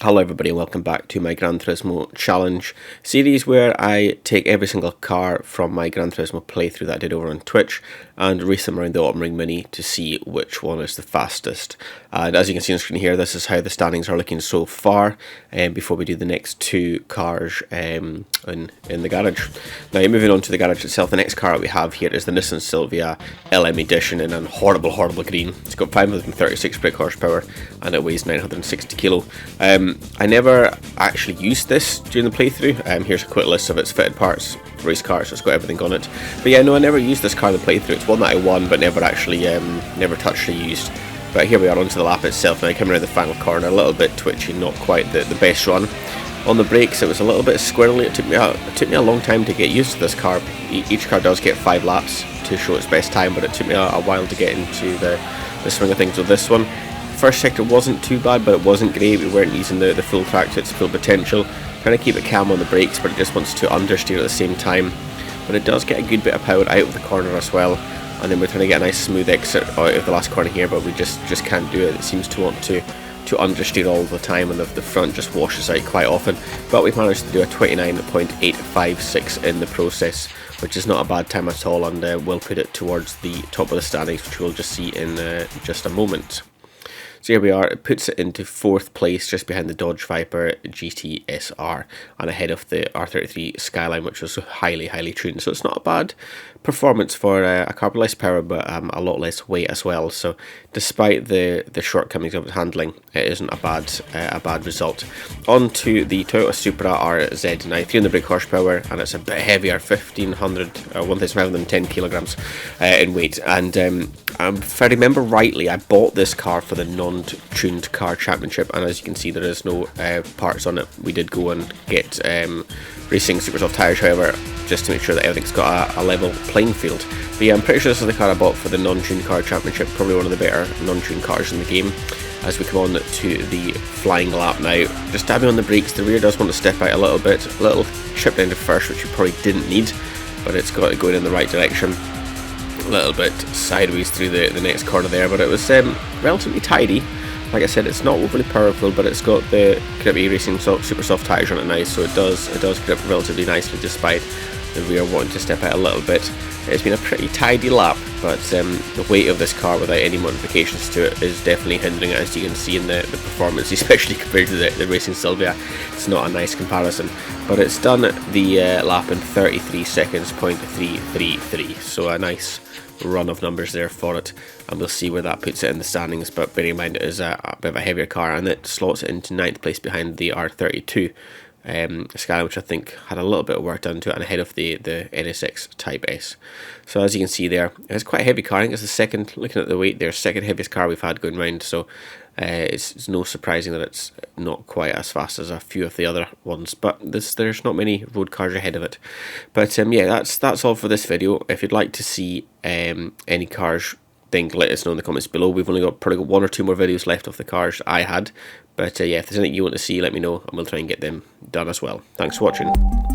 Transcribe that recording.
Hello everybody and welcome back to my Gran Turismo challenge series where I take every single car from my Gran Turismo playthrough that I did over on Twitch and race them around the Autumn Ring Mini to see which one is the fastest. And as you can see on the screen here, this is how the standings are looking so far before we do the next two cars in the garage. Now moving on to the garage itself, the next car that we have here is the Nissan Silvia LM Edition in a horrible green. It's got 536 brake horsepower and it weighs 960 kilo. I never actually used this during the playthrough. Here's a quick list of its fitted parts. Race car, so it's got everything on it. But yeah, no, I never used this car in the playthrough. It's one that I won, but never actually, never touched or used. But here we are onto the lap itself. Now coming around the final corner, a little bit twitchy, not quite the best run. On the brakes, it was a little bit squirrely. It took me a long time to get used to this car. Each car does get 5 laps to show its best time, but it took me a while to get into the swing of things with this one. First sector wasn't too bad, but it wasn't great. We weren't using the full track to its full potential. Trying to keep it calm on the brakes, but it just wants to understeer at the same time. But it does get a good bit of power out of the corner as well. And then we're trying to get a nice smooth exit out of the last corner here, but we just can't do it. It seems to want to understeer all the time, and the front just washes out quite often. But we've managed to do a 29.856 in the process, which is not a bad time at all, and we'll put it towards the top of the standings, which we'll just see in just a moment. So here we are, it puts it into 4th place just behind the Dodge Viper GT SR and ahead of the R33 Skyline, which was highly tuned. So it's not a bad performance for a car with less power but a lot less weight as well. So despite the shortcomings of its handling, it isn't a bad result. On to the Toyota Supra RZ, now 300 brake horsepower and it's a bit heavier, 1,510 kilograms in weight. And if I remember rightly, I bought this car for the non-tuned car championship, and as you can see there is no parts on it. We did go and get racing Supra soft tyres, however, just to make sure that everything's got a level playing field. But yeah, I'm pretty sure this is the car I bought for the non-tuned car championship, probably one of the better non-tuned cars in the game. As we come on to the flying lap now, just dabbing on the brakes, the rear does want to step out a little bit, a little chip down to first, which you probably didn't need, but it's got it going in the right direction. A little bit sideways through the next corner there, but it was relatively tidy. Like I said, it's not overly powerful, but it's got the grippy racing super soft tyres on it now, so it does grip relatively nicely despite the rear wanting to step out a little bit. It's been a pretty tidy lap, but the weight of this car without any modifications to it is definitely hindering it, as you can see in the performance, especially compared to the racing Silvia. It's not a nice comparison, but it's done the lap in 33 seconds, .333, so a nice run of numbers there for it, and we'll see where that puts it in the standings. But bearing in mind it is a bit of a heavier car, and it slots it into 9th place behind the R32 Skyline, which I think had a little bit of work done to it, and ahead of the NSX Type S. So as you can see there, it's quite a heavy car. I think it's the second, looking at the weight there, second heaviest car we've had going round, so it's no surprising that it's not quite as fast as a few of the other ones, but there's not many road cars ahead of it. But yeah, that's all for this video. If you'd like to see any cars, then let us know in the comments below. We've only probably got 1 or 2 more videos left of the cars I had, but yeah, if there's anything you want to see, let me know and we'll try and get them done as well. Thanks for watching.